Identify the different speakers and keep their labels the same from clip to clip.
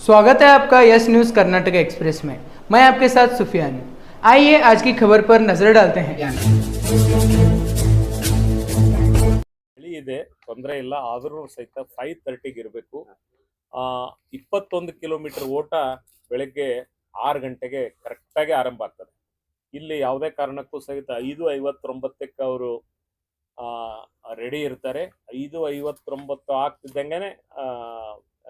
Speaker 1: स्वागत है आपका यस न्यूज़ कर्नाटक एक्सप्रेस में। मैं आपके साथ सुफियान हूं। आइए आज की खबर पर नजर डालते हैं।
Speaker 2: ಚಳಿ ಇದೆ, ತೊಂದರೆ ಇಲ್ಲ. ಆದರೂ ಸಹಿತ 5:30ಗೆ ಇರಬೇಕು. 21 ಕಿಲೋಮೀಟರ್ ಓಟ ಬೆಳಗ್ಗೆ 6 ಗಂಟೆಗೆ ಕರೆಕ್ಟಾಗಿ ಆರಂಭ ಆಗ್ತದೆ. ಇಲ್ಲಿ ಯಾವುದೇ ಕಾರಣಕ್ಕೂ ಸಹಿತ 5:59ಕ್ಕೆ ಅವರು ರೆಡಿ ಇರ್ತಾರೆ. 5:59 ಆಗ್ತಿದ್ದಂಗೆ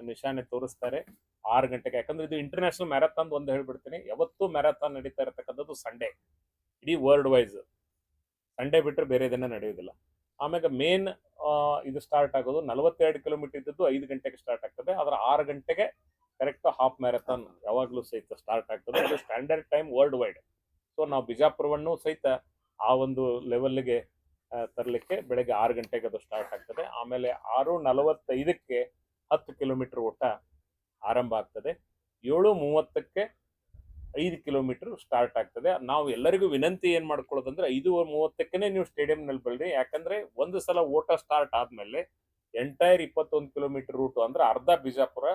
Speaker 2: ನಿಶಾನೆ ತೋರಿಸ್ತಾರೆ 6 ಗಂಟೆಗೆ. ಯಾಕಂದ್ರೆ ಇದು ಇಂಟರ್ನ್ಯಾಷನಲ್ ಮ್ಯಾರಥಾನ್ ಒಂದು ಹೇಳ್ಬಿಡ್ತೀನಿ, ಯಾವತ್ತೂ ಮ್ಯಾರಥಾನ್ ನಡೀತಾ ಇರತಕ್ಕಂಥದ್ದು ಸಂಡೇ, ಇಡೀ ವರ್ಲ್ಡ್ ವೈಸ್ ಸಂಡೇ ಬಿಟ್ಟರೆ ಬೇರೆ ದಿನ ನಡೆಯೋದಿಲ್ಲ. ಆಮೇಲೆ ಮೇನ್ ಇದು ಸ್ಟಾರ್ಟ್ ಆಗೋದು 42 ಕಿಲೋಮೀಟರ್ ಇದ್ದದ್ದು 5 ಗಂಟೆಗೆ ಸ್ಟಾರ್ಟ್ ಆಗ್ತದೆ. ಅದರ 6 ಗಂಟೆಗೆ ಕರೆಕ್ಟ್ ಹಾಫ್ ಮ್ಯಾರಥಾನ್ ಯಾವಾಗಲೂ ಸಹಿತ ಸ್ಟಾರ್ಟ್ ಆಗ್ತದೆ. ಇದು standard time world wide. So ನಾವು ಬಿಜಾಪುರವನ್ನು ಸಹಿತ ಆ ಒಂದು ಲೆವೆಲ್ಗೆ ತರಲಿಕ್ಕೆ ಬೆಳಗ್ಗೆ 6 ಗಂಟೆಗೆ ಅದು ಸ್ಟಾರ್ಟ್ ಆಗ್ತದೆ. ಆಮೇಲೆ 6:45ಕ್ಕೆ 10 ಕಿಲೋಮೀಟರ್ ಓಟ ಆರಂಭ ಆಗ್ತದೆ. 7:30ಕ್ಕೆ 5 ಕಿಲೋಮೀಟರ್ ಸ್ಟಾರ್ಟ್ ಆಗ್ತದೆ. ನಾವು ಎಲ್ಲರಿಗೂ ವಿನಂತಿ ಏನ್ ಮಾಡ್ಕೊಳ್ಳೋದಂದ್ರೆ 5:30ಕ್ಕೆ ನೀವು ಸ್ಟೇಡಿಯಂನಲ್ಲಿ ಬಳ್ಳಿ. ಯಾಕಂದ್ರೆ ಒಂದು ಸಲ ಓಟ ಸ್ಟಾರ್ಟ್ ಆದ್ಮೇಲೆ ಎಂಟೈರ್ 21 ಕಿಲೋಮೀಟರ್ ರೂಟ್ ಅಂದ್ರೆ ಅರ್ಧ ಬಿಜಾಪುರ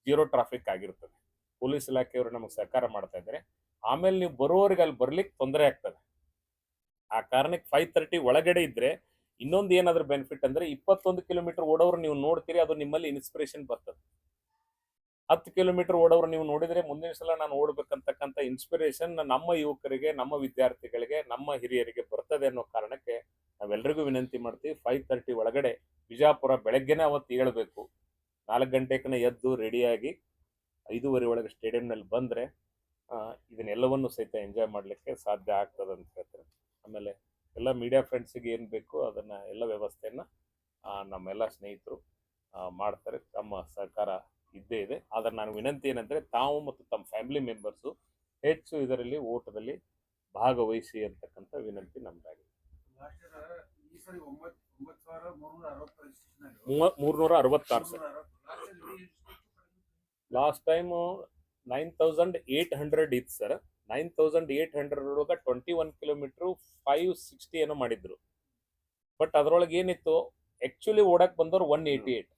Speaker 2: ಜೀರೋ ಟ್ರಾಫಿಕ್ ಆಗಿರ್ತದೆ. ಪೊಲೀಸ್ ಇಲಾಖೆಯವರು ನಮಗೆ ಸಹಕಾರ ಮಾಡ್ತಾ ಇದ್ದಾರೆ. ಆಮೇಲೆ ನೀವು ಬರೋವರೆಗೆ ಅಲ್ಲಿ ಬರ್ಲಿಕ್ಕೆ ತೊಂದರೆ ಆಗ್ತದೆ. ಆ ಕಾರಣಕ್ಕೆ 5:30 ಒಳಗಡೆ ಇದ್ರೆ ಇನ್ನೊಂದು ಏನಾದ್ರೂ ಬೆನಿಫಿಟ್ ಅಂದ್ರೆ 21 ಕಿಲೋಮೀಟರ್ ಓಡೋರು ನೀವು ನೋಡ್ತೀರಿ, ಅದು ನಿಮ್ಮಲ್ಲಿ ಇನ್ಸ್ಪಿರೇಷನ್ ಬರ್ತದೆ. 10 ಕಿಲೋಮೀಟರ್ ಓಡೋರು ನೀವು ನೋಡಿದ್ರೆ ಮುಂದಿನ ಸಲ ನಾನು ಓಡ್ಬೇಕಂತಕ್ಕಂಥ ಇನ್ಸ್ಪಿರೇಷನ್ ನಮ್ಮ ಯುವಕರಿಗೆ, ನಮ್ಮ ವಿದ್ಯಾರ್ಥಿಗಳಿಗೆ, ನಮ್ಮ ಹಿರಿಯರಿಗೆ ಬರ್ತದೆ ಅನ್ನೋ ಕಾರಣಕ್ಕೆ ನಾವೆಲ್ಲರಿಗೂ ವಿನಂತಿ ಮಾಡ್ತೀವಿ. 5:30 ಒಳಗಡೆ ಬಿಜಾಪುರ ಬೆಳಗ್ಗೆನೇ ಅವತ್ತು ಏಳಬೇಕು. 4 ಗಂಟೆಗೆ ಎದ್ದು ರೆಡಿಯಾಗಿ 5:30 ಒಳಗೆ ಸ್ಟೇಡಿಯಂನಲ್ಲಿ ಬಂದರೆ ಇದನ್ನೆಲ್ಲವನ್ನು ಸಹಿತ ಎಂಜಾಯ್ ಮಾಡಲಿಕ್ಕೆ ಸಾಧ್ಯ ಆಗ್ತದೆ ಅಂತ ಹೇಳ್ತಾರೆ. ಆಮೇಲೆ ಎಲ್ಲ ಮೀಡಿಯಾ ಫ್ರೆಂಡ್ಸಿಗೆ ಏನು ಬೇಕು ಅದನ್ನು ಎಲ್ಲ ವ್ಯವಸ್ಥೆಯನ್ನು ನಮ್ಮೆಲ್ಲ ಸ್ನೇಹಿತರು ಮಾಡ್ತಾರೆ. ತಮ್ಮ ಸಹಕಾರ ಇದ್ದೇ ಇದೆ. ಆದರೆ ನಾನು ವಿನಂತಿ ಏನಂದರೆ ತಾವು ಮತ್ತು ತಮ್ಮ ಫ್ಯಾಮಿಲಿ ಮೆಂಬರ್ಸು ಹೆಚ್ಚು ಇದರಲ್ಲಿ ಓಟದಲ್ಲಿ ಭಾಗವಹಿಸಿ ಅಂತಕ್ಕಂಥ ವಿನಂತಿ ನಮ್ಮದಾಗಿದೆ. 366 ಸರ್. ಲಾಸ್ಟ್ ಟೈಮು 9,800 ಇತ್ತು ಸರ್. 9,800 ಒಳಗೆ 21 ಕಿಲೋಮೀಟ್ರು 560 ಏನೋ ಮಾಡಿದ್ರು. ಬಟ್ ಅದರೊಳಗೆ ಏನಿತ್ತು, ಆ್ಯಕ್ಚುಲಿ ಓಡಕ್ಕೆ ಬಂದವರು 188.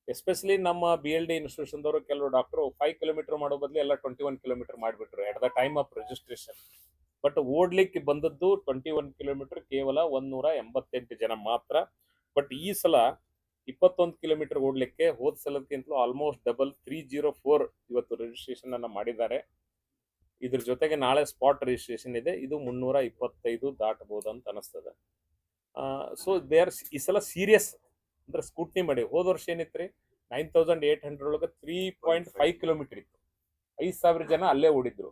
Speaker 2: ಎಸ್ಪೆಷಲಿ ನಮ್ಮ BLD ಇನ್ಸ್ಟಿಟ್ಯೂಷನ್ದವರು ಕೆಲವು ಡಾಕ್ಟರು 5 ಕಿಲೋಮೀಟರ್ ಮಾಡೋ ಬದಲು ಎಲ್ಲ 21 ಕಿಲೋಮೀಟರ್ ಮಾಡಿಬಿಟ್ರು at the time of registration. But ಓಡ್ಲಿಕ್ಕೆ ಬಂದದ್ದು 21 ಕಿಲೋಮೀಟರ್ ಕೇವಲ 188 ಜನ ಮಾತ್ರ. ಬಟ್ ಈ ಸಲ 21 ಕಿಲೋಮೀಟರ್ ಓಡಲಿಕ್ಕೆ ಹೋದ ಸಲಕ್ಕಿಂತಲೂ ಆಲ್ಮೋಸ್ಟ್ ಡಬಲ್ 304 ಇವತ್ತು ರಿಜಿಸ್ಟ್ರೇಷನ್ ಅನ್ನು ಮಾಡಿದ್ದಾರೆ. ಇದ್ರ ಜೊತೆಗೆ ನಾಳೆ ಸ್ಪಾಟ್ ರಿಜಿಸ್ಟ್ರೇಷನ್ ಇದೆ. ಇದು 325 ದಾಟಬಹುದು ಅಂತ ಅನಿಸ್ತದೆ. ಸೊ ಈ ಸಲ ಸೀರಿಯಸ್ ಅಂದ್ರೆ ಸ್ಕೂಟ್ನಿ ಮಾಡಿ. ಹೋದ ವರ್ಷ ಏನಿತ್ತು ರೀ, 9,800 ಒಳಗೆ 3.5 ಕಿಲೋಮೀಟರ್ ಇತ್ತು. 5,000 ಜನ ಅಲ್ಲೇ ಓಡಿದ್ರು.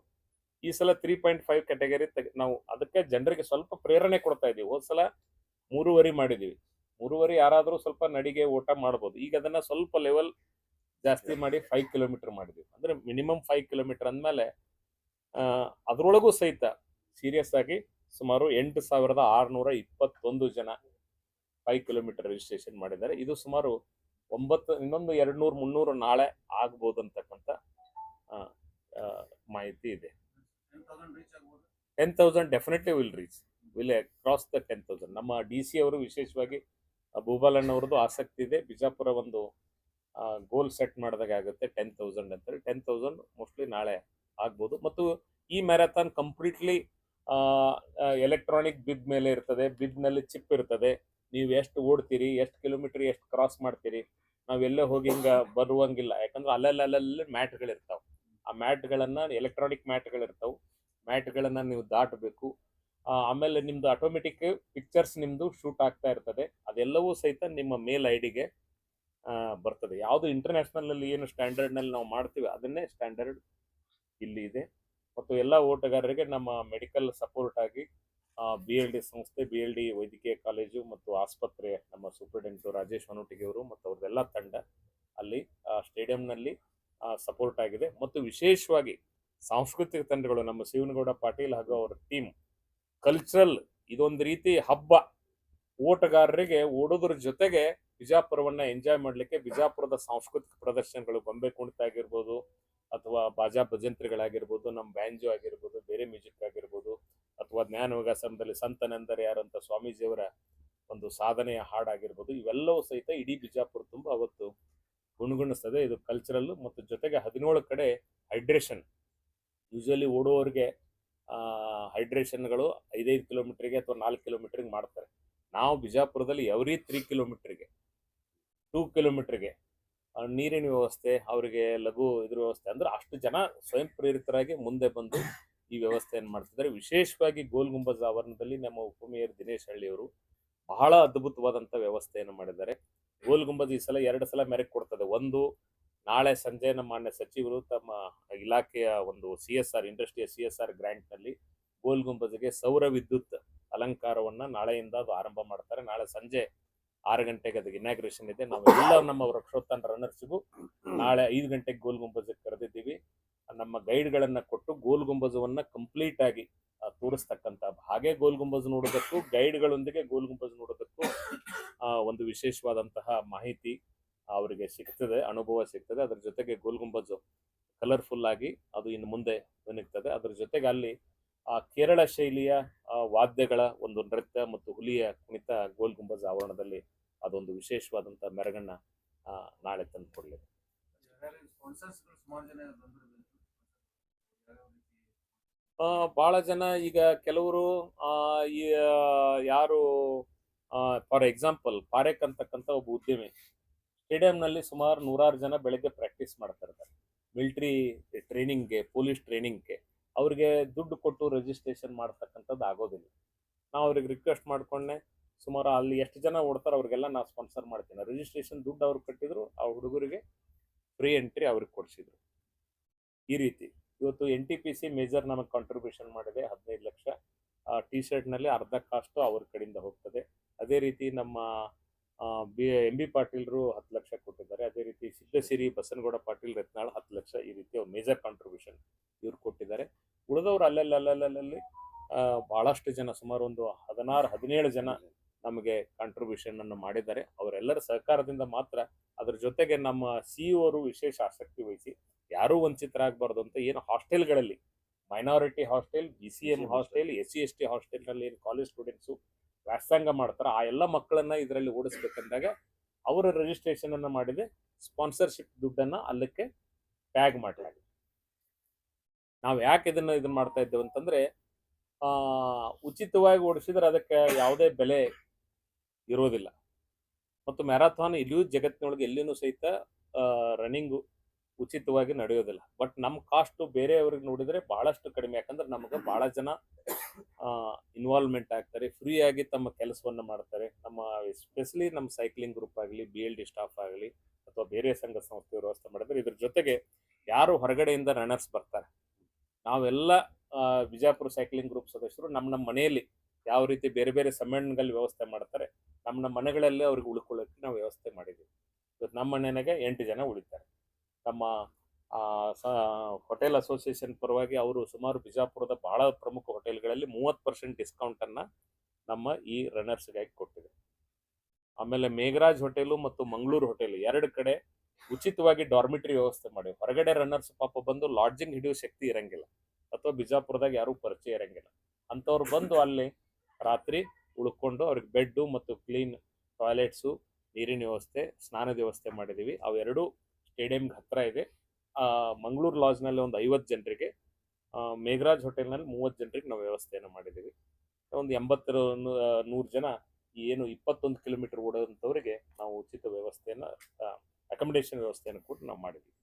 Speaker 2: ಈ ಸಲ 3.5 ಕ್ಯಾಟಗರಿ ನಾವು ಅದಕ್ಕೆ ಜನರಿಗೆ ಸ್ವಲ್ಪ ಪ್ರೇರಣೆ ಕೊಡ್ತಾ ಇದೀವಿ. ಹೋದ ಸಲ 3.5 ಮಾಡಿದೀವಿ. 3.5 ಯಾರಾದರೂ ಸ್ವಲ್ಪ ನಡಿಗೆ ಓಟ ಮಾಡ್ಬೋದು. ಈಗ ಅದನ್ನ ಸ್ವಲ್ಪ ಲೆವೆಲ್ ಜಾಸ್ತಿ ಮಾಡಿ 5 ಕಿಲೋಮೀಟರ್ ಮಾಡಿದೀವಿ. ಅಂದ್ರೆ ಮಿನಿಮಮ್ 5 ಕಿಲೋಮೀಟರ್ ಅಂದಮೇಲೆ ಅದರೊಳಗೂ ಸಹಿತ ಸೀರಿಯಸ್ ಆಗಿ ಸುಮಾರು 8,621 ಜನ 5 ಕಿಲೋಮೀಟರ್ ರಿಜಿಸ್ಟ್ರೇಷನ್ ಮಾಡಿದ್ದಾರೆ. ಇದು ಸುಮಾರು 9, ಇನ್ನೊಂದು 200-300 ನಾಳೆ ಆಗ್ಬೋದು ಅಂತಕ್ಕಂಥ ಮಾಹಿತಿ ಇದೆ. 10,000 ಡೆಫಿನೆಟ್ಲಿ ವಿಲ್ ಕ್ರಾಸ್ ದ 10,000. ನಮ್ಮ DC ಅವರು ವಿಶೇಷವಾಗಿ ಭೂಪಾಲಣ್ಣವ್ರದ್ದು ಆಸಕ್ತಿ ಇದೆ. ಬಿಜಾಪುರ ಒಂದು ಗೋಲ್ ಸೆಟ್ ಮಾಡಿದಾಗ ಆಗುತ್ತೆ 10,000 ಅಂತೇಳಿ. 10,000 ಮೋಸ್ಟ್ಲಿ ನಾಳೆ ಆಗ್ಬೋದು. ಮತ್ತು ಈ ಮ್ಯಾರಥಾನ್ ಕಂಪ್ಲೀಟ್ಲಿ ಎಲೆಕ್ಟ್ರಾನಿಕ್ ಬಿಬ್ ಮೇಲೆ ಇರ್ತದೆ. ಬಿಬ್ನಲ್ಲಿ ಚಿಪ್ ಇರ್ತದೆ. ನೀವು ಎಷ್ಟು ಓಡ್ತೀರಿ, ಎಷ್ಟು ಕಿಲೋಮೀಟರ್, ಎಷ್ಟು ಕ್ರಾಸ್ ಮಾಡ್ತೀರಿ, ನಾವೆಲ್ಲೇ ಹೋಗಿ ಹಿಂಗೆ ಬರುವಂಗಿಲ್ಲ. ಯಾಕಂದ್ರೆ ಅಲ್ಲಲ್ಲಿ ಮ್ಯಾಟ್ಗಳಿರ್ತಾವೆ. ಆ ಮ್ಯಾಟ್ಗಳನ್ನು ಎಲೆಕ್ಟ್ರಾನಿಕ್ ಮ್ಯಾಟ್ಗಳಿರ್ತಾವೆ. ಮ್ಯಾಟ್ಗಳನ್ನು ನೀವು ದಾಟಬೇಕು. ಆಮೇಲೆ ನಿಮ್ಮದು ಆಟೋಮೆಟಿಕ್ ಪಿಕ್ಚರ್ಸ್ ನಿಮ್ಮದು ಶೂಟ್ ಆಗ್ತಾ ಇರ್ತದೆ. ಅದೆಲ್ಲವೂ ಸಹಿತ ನಿಮ್ಮ ಮೇಲ್ ಐಡಿಗೆ ಬರ್ತದೆ. ಯಾವುದು ಇಂಟರ್ನ್ಯಾಷನಲಲ್ಲಿ ಏನು ಸ್ಟ್ಯಾಂಡರ್ಡ್ನಲ್ಲಿ ನಾವು ಮಾಡ್ತೀವಿ ಅದನ್ನೇ ಸ್ಟ್ಯಾಂಡರ್ಡ್ ಇಲ್ಲಿ ಇದೆ. ಮತ್ತು ಎಲ್ಲ ಓಟಗಾರರಿಗೆ ನಮ್ಮ ಮೆಡಿಕಲ್ ಸಪೋರ್ಟ್ ಆಗಿ BLD ಸಂಸ್ಥೆ, BLD ವೈದ್ಯಕೀಯ ಕಾಲೇಜು ಮತ್ತು ಆಸ್ಪತ್ರೆ, ನಮ್ಮ ಸೂಪರಿಂಟೆಂಡೆಂಟು ರಾಜೇಶ್ ವನೋಟಿಗೆ ಅವರು ಮತ್ತು ಅವ್ರದ್ದೆಲ್ಲ ತಂಡ ಅಲ್ಲಿ ಸ್ಟೇಡಿಯಂನಲ್ಲಿ ಸಪೋರ್ಟ್ ಆಗಿದೆ. ಮತ್ತು ವಿಶೇಷವಾಗಿ ಸಾಂಸ್ಕೃತಿಕ ತಂಡಗಳು, ನಮ್ಮ ಶಿವನಗೌಡ ಪಾಟೀಲ್ ಹಾಗೂ ಅವರ ಟೀಮ್ ಕಲ್ಚರಲ್, ಇದೊಂದು ರೀತಿ ಹಬ್ಬ. ಓಟಗಾರರಿಗೆ ಓಡೋದ್ರ ಜೊತೆಗೆ ಬಿಜಾಪುರವನ್ನು ಎಂಜಾಯ್ ಮಾಡಲಿಕ್ಕೆ ಬಿಜಾಪುರದ ಸಾಂಸ್ಕೃತಿಕ ಪ್ರದರ್ಶನಗಳು, ಗೊಂಬೆ ಕುಣಿತ ಆಗಿರ್ಬೋದು ಅಥವಾ ಬಾಜಾ ಭಜಂತ್ರಿಗಳಾಗಿರ್ಬೋದು, ನಮ್ಮ ಬ್ಯಾಂಜೋ ಆಗಿರ್ಬೋದು, ಬೇರೆ ಮ್ಯೂಸಿಕ್ ಆಗಿರ್ಬೋದು, ಅಥವಾ ಜ್ಞಾನ ವಿಕಾಸದಲ್ಲಿ ಸಂತನಂದರೆ ಯಾರಂತ ಸ್ವಾಮೀಜಿಯವರ ಒಂದು ಸಾಧನೆಯ ಹಾಡಾಗಿರ್ಬೋದು, ಇವೆಲ್ಲವೂ ಸಹಿತ ಇಡೀ ಬಿಜಾಪುರ ತುಂಬ ಅವತ್ತು ಗುಣಗುಣಿಸ್ತದೆ. ಇದು ಕಲ್ಚರಲ್ ಮತ್ತು ಜೊತೆಗೆ 17 ಕಡೆ ಹೈಡ್ರೇಷನ್, ಯೂಶಲಿ ಓಡುವವರಿಗೆ ಹೈಡ್ರೇಷನ್ಗಳು 5 ಕಿಲೋಮೀಟರ್ಗೆ ಅಥವಾ 4 ಕಿಲೋಮೀಟರ್ಗೆ ಮಾಡ್ತಾರೆ. ನಾವು ಬಿಜಾಪುರದಲ್ಲಿ ಎವ್ರಿ 3 ಕಿಲೋಮೀಟರ್ಗೆ 2 ಕಿಲೋಮೀಟರ್ಗೆ ನೀರಿನ ವ್ಯವಸ್ಥೆ, ಅವರಿಗೆ ಲಘು ಇದ್ರ ವ್ಯವಸ್ಥೆ, ಅಂದ್ರೆ ಅಷ್ಟು ಜನ ಸ್ವಯಂ ಪ್ರೇರಿತರಾಗಿ ಮುಂದೆ ಬಂದು ಈ ವ್ಯವಸ್ಥೆಯನ್ನು ಮಾಡ್ತಿದ್ದಾರೆ. ವಿಶೇಷವಾಗಿ ಗೋಲ್ ಗುಂಬಜ್ ಆವರಣದಲ್ಲಿ ನಮ್ಮ ಉಪಮೇಯರ್ ದಿನೇಶ್ ಹಳ್ಳಿಯವರು ಬಹಳ ಅದ್ಭುತವಾದಂಥ ವ್ಯವಸ್ಥೆಯನ್ನು ಮಾಡಿದ್ದಾರೆ. ಗೋಲ್ ಗುಂಬಜ್ ಈ ಸಲ 2 ಸಲ ಮೆರಗು ಕೊಡ್ತದೆ. ಒಂದು, ನಾಳೆ ಸಂಜೆ ನಮ್ಮ ಮಾನ್ಯ ಸಚಿವರು ತಮ್ಮ ಇಲಾಖೆಯ ಒಂದು CSR ಇಂಡಸ್ಟ್ರಿಯ CSR ಗ್ರಾಂಟ್ನಲ್ಲಿ ಗೋಲ್ ಗುಂಬಜ್ಗೆ ಸೌರ ವಿದ್ಯುತ್ ಅಲಂಕಾರವನ್ನ ನಾಳೆಯಿಂದ ಅದು ಆರಂಭ ಮಾಡ್ತಾರೆ. ನಾಳೆ ಸಂಜೆ 6 ಗಂಟೆಗೆ ಅದಕ್ಕೆ ಇನಾಗ್ರೇಷನ್ ಇದೆ. ನಾವೆಲ್ಲ ನಮ್ಮ ವೃಕ್ಷೋತ್ಥಾನ ರನ್ನರ್ಸ್ಗೂ ನಾಳೆ 5 ಗಂಟೆಗೆ ಗೋಲ್ ಗುಂಬಜ್ಗೆ ಕರೆದಿದ್ದೀವಿ. ನಮ್ಮ ಗೈಡ್ಗಳನ್ನ ಕೊಟ್ಟು ಗೋಲ್ ಗುಂಬಜವನ್ನ ಕಂಪ್ಲೀಟ್ ಆಗಿ ತೋರಿಸ್ತಕ್ಕಂಥ, ಹಾಗೆ ಗೋಲ್ ಗುಂಬಜ್ ನೋಡೋದಕ್ಕೂ ಗೈಡ್ಗಳೊಂದಿಗೆ ಗೋಲ್ ಗುಂಬಜ್ ನೋಡೋದಕ್ಕೂ ಒಂದು ವಿಶೇಷವಾದಂತಹ ಮಾಹಿತಿ ಅವರಿಗೆ ಸಿಗ್ತದೆ, ಅನುಭವ ಸಿಗ್ತದೆ. ಅದ್ರ ಜೊತೆಗೆ ಗೋಲ್ ಗುಂಬಜ್ ಕಲರ್ಫುಲ್ ಆಗಿ ಅದು ಇನ್ನು ಮುಂದೆ ಬೆನಗ್ತದೆ. ಅದ್ರ ಜೊತೆಗೆ ಅಲ್ಲಿ ಕೇರಳ ಶೈಲಿಯ ವಾದ್ಯಗಳ ಒಂದು ನೃತ್ಯ ಮತ್ತು ಹುಲಿಯ ಕುಣಿತ ಗೋಲ್ ಗುಂಬಜ್ ಆವರಣದಲ್ಲಿ ಅದೊಂದು ವಿಶೇಷವಾದಂಥ ಮೆರಗನ್ನ ನಾಳೆ ತಂದು ಕೊಡಲಿದೆ. ಭಾಳ ಜನ ಈಗ ಕೆಲವರು ಯಾರು ಫಾರ್ ಎಕ್ಸಾಂಪಲ್ ಪಾರೇಕ್ ಅಂತಕ್ಕಂಥ ಒಬ್ಬ ಉದ್ಯಮಿ ಸ್ಟೇಡಿಯಂನಲ್ಲಿ ಸುಮಾರು 100 ಜನ ಬೆಳಗ್ಗೆ ಪ್ರಾಕ್ಟೀಸ್ ಮಾಡ್ತಾ ಇರ್ತಾರೆ. ಮಿಲಿಟರಿ ಟ್ರೈನಿಂಗ್ಗೆ, ಪೊಲೀಸ್ ಟ್ರೈನಿಂಗ್ಗೆ ಅವ್ರಿಗೆ ದುಡ್ಡು ಕೊಟ್ಟು ರಿಜಿಸ್ಟ್ರೇಷನ್ ಮಾಡ್ತಕ್ಕಂಥದ್ದು ಆಗೋದಿಲ್ಲ. ನಾವು ಅವ್ರಿಗೆ ರಿಕ್ವೆಸ್ಟ್ ಮಾಡ್ಕೊಂಡೆ, ಸುಮಾರು ಅಲ್ಲಿ ಎಷ್ಟು ಜನ ಓಡ್ತಾರೆ ಅವ್ರಿಗೆಲ್ಲ ನಾವು ಸ್ಪಾನ್ಸರ್ ಮಾಡ್ತೀನಿ. ರಿಜಿಸ್ಟ್ರೇಷನ್ ದುಡ್ಡು ಅವ್ರು ಕಟ್ಟಿದ್ರು, ಆ ಹುಡುಗರಿಗೆ ಫ್ರೀ ಎಂಟ್ರಿ ಅವ್ರಿಗೆ ಕೊಡಿಸಿದ್ರು. ಈ ರೀತಿ ಇವತ್ತು NTPC ಮೇಜರ್ ನಮಗೆ ಕಾಂಟ್ರಿಬ್ಯೂಷನ್ ಮಾಡಿದೆ 15 ಲಕ್ಷ. ಟಿ ಶರ್ಟ್ನಲ್ಲಿ ಅರ್ಧ ಕಾಸ್ಟು ಅವ್ರ ಕಡೆಯಿಂದ ಹೋಗ್ತದೆ. ಅದೇ ರೀತಿ ನಮ್ಮ MB ಪಾಟೀಲ್ರು 10 ಲಕ್ಷ ಕೊಟ್ಟಿದ್ದಾರೆ. ಅದೇ ರೀತಿ ಸಿದ್ದಸಿರಿ ಬಸನಗೌಡ ಪಾಟೀಲ್ ರತ್ನಾಳ್ 10 ಲಕ್ಷ. ಈ ರೀತಿ ಅವ್ರು ಮೇಜರ್ ಕಾಂಟ್ರಿಬ್ಯೂಷನ್ ಇವ್ರು ಕೊಟ್ಟಿದ್ದಾರೆ. ಉಳಿದವರು ಅಲ್ಲಲ್ಲಿ ಬಹಳಷ್ಟು ಜನ, ಸುಮಾರು ಒಂದು 16-17 ಜನ ನಮಗೆ ಕಾಂಟ್ರಿಬ್ಯೂಷನ್ ಅನ್ನು ಮಾಡಿದ್ದಾರೆ. ಅವರೆಲ್ಲರ ಸಹಕಾರದಿಂದ ಮಾತ್ರ. ಅದ್ರ ಜೊತೆಗೆ ನಮ್ಮ CEO ಅವರು ವಿಶೇಷ ಆಸಕ್ತಿ ವಹಿಸಿ ಯಾರೂ ವಂಚಿತರಾಗಬಾರ್ದು ಅಂತ ಏನು ಹಾಸ್ಟೆಲ್ಗಳಲ್ಲಿ, minority hostel, BCM hostel, SC/ST ಹಾಸ್ಟೆಲ್ನಲ್ಲಿ ಏನು ಕಾಲೇಜ್ ಸ್ಟೂಡೆಂಟ್ಸು ವ್ಯಾಸಂಗ ಮಾಡ್ತಾರೆ, ಆ ಎಲ್ಲ ಮಕ್ಕಳನ್ನ ಇದರಲ್ಲಿ ಓಡಿಸ್ಬೇಕಂದಾಗ ಅವರ ರಿಜಿಸ್ಟ್ರೇಷನ್ ಅನ್ನು ಮಾಡಿದೆ. ಸ್ಪಾನ್ಸರ್ಶಿಪ್ ದುಡ್ಡನ್ನು ಅಲ್ಲಕ್ಕೆ ಟ್ಯಾಗ್ ಮಾಡಲಾಗಿದೆ. ನಾವು ಯಾಕೆ ಇದನ್ನ ಮಾಡ್ತಾ ಇದ್ದೇವೆ ಅಂತಂದ್ರೆ, ಉಚಿತವಾಗಿ ಓಡಿಸಿದ್ರೆ ಅದಕ್ಕೆ ಯಾವುದೇ ಬೆಲೆ ಇರೋದಿಲ್ಲ. ಮತ್ತು ಮ್ಯಾರಥಾನ್ ಇಲ್ಲಿಯೂ ಜಗತ್ತಿನೊಳಗೆ ಎಲ್ಲಿನೂ ಸಹಿತ ರನ್ನಿಂಗು ಉಚಿತವಾಗಿ ನಡೆಯೋದಿಲ್ಲ. ಬಟ್ ನಮ್ಮ ಕಾಸ್ಟು ಬೇರೆಯವ್ರಿಗೆ ನೋಡಿದರೆ ಬಹಳಷ್ಟು ಕಡಿಮೆ. ಯಾಕಂದ್ರೆ ನಮಗೆ ಭಾಳ ಜನ ಇನ್ವಾಲ್ವ್ಮೆಂಟ್ ಆಗ್ತಾರೆ, ಫ್ರೀಯಾಗಿ ತಮ್ಮ ಕೆಲಸವನ್ನು ಮಾಡ್ತಾರೆ. ನಮ್ಮ ಎಸ್ಪೆಷಲಿ ನಮ್ಮ ಸೈಕ್ಲಿಂಗ್ ಗ್ರೂಪ್ ಆಗಲಿ, BLD ಸ್ಟಾಫ್ ಆಗಲಿ ಅಥವಾ ಬೇರೆ ಸಂಘ ಸಂಸ್ಥೆ ವ್ಯವಸ್ಥೆ ಮಾಡಿದ್ರೆ. ಇದ್ರ ಜೊತೆಗೆ ಯಾರು ಹೊರಗಡೆಯಿಂದ ರನ್ನರ್ಸ್ ಬರ್ತಾರೆ, ನಾವೆಲ್ಲ ಬಿಜಾಪುರ ಸೈಕ್ಲಿಂಗ್ ಗ್ರೂಪ್ ಸದಸ್ಯರು ನಮ್ಮ ಮನೆಯಲ್ಲಿ ಯಾವ ರೀತಿ ಬೇರೆ ಬೇರೆ ಸಮ್ಮೇಳನಗಳಲ್ಲಿ ವ್ಯವಸ್ಥೆ ಮಾಡ್ತಾರೆ, ನಮ್ಮ ಮನೆಗಳಲ್ಲಿ ಅವ್ರಿಗೆ ಉಳ್ಕೊಳ್ಳೋಕ್ಕೆ ನಾವು ವ್ಯವಸ್ಥೆ ಮಾಡಿದ್ದೀವಿ. ಇವತ್ತು ನಮ್ಮ ಮನೆಯಾಗೆ 8 ಜನ ಉಳಿತಾರೆ. ನಮ್ಮ ಹೋಟೆಲ್ ಅಸೋಸಿಯೇಷನ್ ಪರವಾಗಿ ಅವರು ಸುಮಾರು ಬಿಜಾಪುರದ ಬಹಳ ಪ್ರಮುಖ ಹೋಟೆಲ್ಗಳಲ್ಲಿ 30% ಡಿಸ್ಕೌಂಟನ್ನು ನಮ್ಮ ಈ ರನ್ನರ್ಸ್ಗಾಗಿ ಕೊಟ್ಟಿದೆ. ಆಮೇಲೆ ಮೇಘರಾಜ್ ಹೋಟೆಲು ಮತ್ತು ಮಂಗಳೂರು ಹೋಟೆಲು 2 ಕಡೆ ಉಚಿತವಾಗಿ ಡಾರ್ಮಿಟರಿ ವ್ಯವಸ್ಥೆ ಮಾಡಿ. ಹೊರಗಡೆ ರನ್ನರ್ಸ್ ಪಾಪ ಬಂದು ಲಾಡ್ಜಿಂಗ್ ಹಿಡಿಯೋ ಶಕ್ತಿ ಇರಂಗಿಲ್ಲ, ಅಥವಾ ಬಿಜಾಪುರದಾಗ ಯಾರೂ ಪರಿಚಯ ಇರಂಗಿಲ್ಲ. ಅಂಥವ್ರು ಬಂದು ಅಲ್ಲಿ ರಾತ್ರಿ ಉಳ್ಕೊಂಡು ಅವ್ರಿಗೆ ಬೆಡ್ಡು ಮತ್ತು ಕ್ಲೀನ್ ಟಾಯ್ಲೆಟ್ಸು, ನೀರಿನ ವ್ಯವಸ್ಥೆ, ಸ್ನಾನದ ವ್ಯವಸ್ಥೆ ಮಾಡಿದ್ದೀವಿ. ಅವೆರಡೂ ಸ್ಟೇಡಿಯಂಗೆ ಹತ್ತಿರ ಇದೆ. ಮಂಗಳೂರು ಲಾಡ್ಜ್ನಲ್ಲಿ ಒಂದು 50 ಜನರಿಗೆ, ಮೇಘರಾಜ್ ಹೋಟೆಲ್ನಲ್ಲಿ 30 ಜನರಿಗೆ ನಾವು ವ್ಯವಸ್ಥೆಯನ್ನು ಮಾಡಿದ್ದೀವಿ. ಒಂದು 80-100 ಜನ ಏನು 21 ಕಿಲೋಮೀಟರ್ ಓಡೋಂಥವ್ರಿಗೆ ನಾವು ಉಚಿತ ವ್ಯವಸ್ಥೆಯನ್ನು, ಅಕಾಮಿಡೇಷನ್ ವ್ಯವಸ್ಥೆಯನ್ನು ಕೂಡ ನಾವು ಮಾಡಿದ್ದೀವಿ.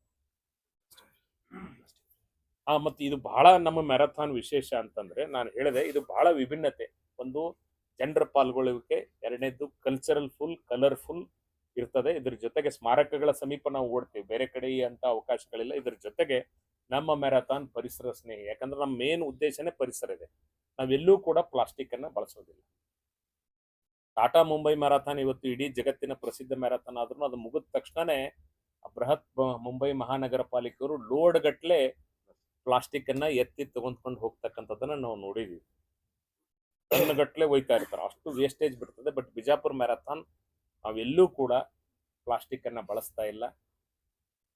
Speaker 2: ಮತ್ತು ಇದು ಬಹಳ ನಮ್ಮ ಮ್ಯಾರಥಾನ್ ವಿಶೇಷ ಅಂತಂದರೆ, ನಾನು ಹೇಳಿದೆ ಇದು ಬಹಳ ವಿಭಿನ್ನತೆ. ಒಂದು ಜನರ ಪಾಲ್ಗೊಳ್ಳುವಿಕೆ, ಎರಡನೇದು ಕಲ್ಚರಲ್ ಫುಲ್ ಕಲರ್ಫುಲ್ ಇರ್ತದೆ. ಇದ್ರ ಜೊತೆಗೆ ಸ್ಮಾರಕಗಳ ಸಮೀಪ ನಾವು ಓಡ್ತೀವಿ, ಬೇರೆ ಕಡೆ ಅಂತ ಅವಕಾಶಗಳಿಲ್ಲ. ಇದ್ರ ಜೊತೆಗೆ ನಮ್ಮ ಮ್ಯಾರಥಾನ್ ಪರಿಸರ ಸ್ನೇಹಿ, ಯಾಕಂದ್ರೆ ನಮ್ಮ ಮೇನ್ ಉದ್ದೇಶನೇ ಪರಿಸರ ಇದೆ. ನಾವೆಲ್ಲೂ ಕೂಡ ಪ್ಲಾಸ್ಟಿಕ್ ಅನ್ನ ಬಳಸೋದಿಲ್ಲ. ಟಾಟಾ ಮುಂಬೈ ಮ್ಯಾರಥಾನ್ ಇವತ್ತು ಇಡೀ ಜಗತ್ತಿನ ಪ್ರಸಿದ್ಧ ಮ್ಯಾರಥಾನ್ ಆದ್ರೂ ಅದು ಮುಗಿದ ತಕ್ಷಣನೇ ಬೃಹತ್ ಮುಂಬೈ ಮಹಾನಗರ ಪಾಲಿಕೆಯವರು ಲೋಡ್ ಗಟ್ಲೆ ಪ್ಲಾಸ್ಟಿಕ್ ಅನ್ನ ಎತ್ತಿ ತಗೊಂಡ್ಕೊಂಡು ಹೋಗ್ತಕ್ಕಂಥದ್ದನ್ನ ನಾವು ನೋಡಿದೀವಿ. ಟನ್ಗಟ್ಲೆ ಒಯ್ತಾ ಇರ್ತಾರೆ, ಅಷ್ಟು ವೇಸ್ಟೇಜ್ ಬಿಡ್ತದೆ. ಬಟ್ ಬಿಜಾಪುರ ಮ್ಯಾರಥಾನ್ ನಾವೆಲ್ಲೂ ಕೂಡ ಪ್ಲಾಸ್ಟಿಕ್ ಅನ್ನ ಬಳಸ್ತಾ ಇಲ್ಲ.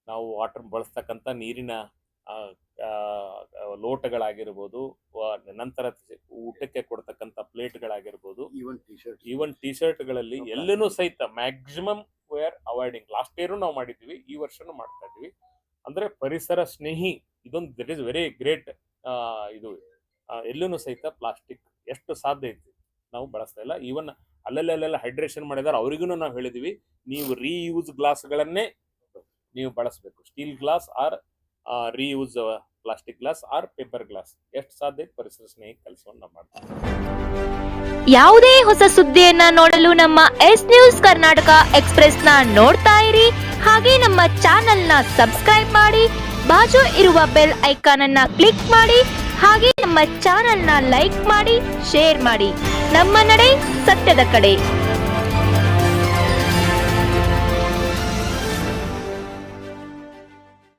Speaker 2: ನಾವು ವಾಟರ್ ಬಳಸ್ತಕ್ಕಂಥ ನೀರಿನ ಲೋಟಗಳಾಗಿರ್ಬೋದು, ನಂತರ ಊಟಕ್ಕೆ ಕೊಡ್ತಕ್ಕಂಥ ಪ್ಲೇಟ್ಗಳಾಗಿರ್ಬೋದು, ಈವನ್ ಟಿ ಶರ್ಟ್ಗಳಲ್ಲಿ ಎಲ್ಲನೂ ಸಹಿತ maximum we are avoiding. Last year ನಾವು ಮಾಡಿದ್ವಿ, ಈ ವರ್ಷನೂ ಮಾಡ್ತಾ ಇದೀವಿ. ಅಂದ್ರೆ ಪರಿಸರ ಸ್ನೇಹಿ ಇದೊಂದು ದಟ್ ಇಸ್ ವೆರಿ ಗ್ರೇಟ್. ಇದು ಎಲ್ಲೂ ಸಹಿತ ಪ್ಲಾಸ್ಟಿಕ್ ಎಷ್ಟು ಸಾಧ್ಯ ಐತಿ ನಾವು ಬಳಸ್ತಾ ಇಲ್ಲ. ಈವನ್ ಅಲ್ಲೆಲ್ಲ ಹೈಡ್ರೇಷನ್ ಮಾಡಿದಾರೆ, ಅವರಿಗೂ ನಾವು ಹೇಳಿದೀವಿ ನೀವು ರೀಯೂಸ್ ಗ್ಲಾಸ್ಗಳನ್ನೇ ನೀವು ಬಳಸಬೇಕು. Steel glass or reuse plastic glass or paper glass ಎಷ್ಟು ಸಾಧ್ಯ ಪರಿಸರ ಸ್ನೇಹಿ ಕೆಲಸವನ್ನು ನಾವು ಮಾಡ್ತೀವಿ.
Speaker 3: ಯಾವುದೇ ಹೊಸ ಸುದ್ದಿಯನ್ನ ನೋಡಲು ನಮ್ಮ ಎಸ್ ನ್ಯೂಸ್ ಕರ್ನಾಟಕ ಎಕ್ಸ್ಪ್ರೆಸ್ ನ ನೋಡ್ತಾ ಇರಿ. ಹಾಗೆ ನಮ್ಮ ಚಾನೆಲ್ ನ ಸಬ್ಸ್ಕ್ರೈಬ್ ಮಾಡಿ, ಬಾಜು ಇರುವ ಬೆಲ್ ಐಕಾನ್ ಅನ್ನ ಕ್ಲಿಕ್ ಮಾಡಿ. ಹಾಗೆ ನಮ್ಮ ಚಾನೆಲ್ ನ ಲೈಕ್ ಮಾಡಿ, ಶೇರ್ ಮಾಡಿ. ನಮ್ಮ ನಡೆ ಸತ್ಯದ ಕಡೆ.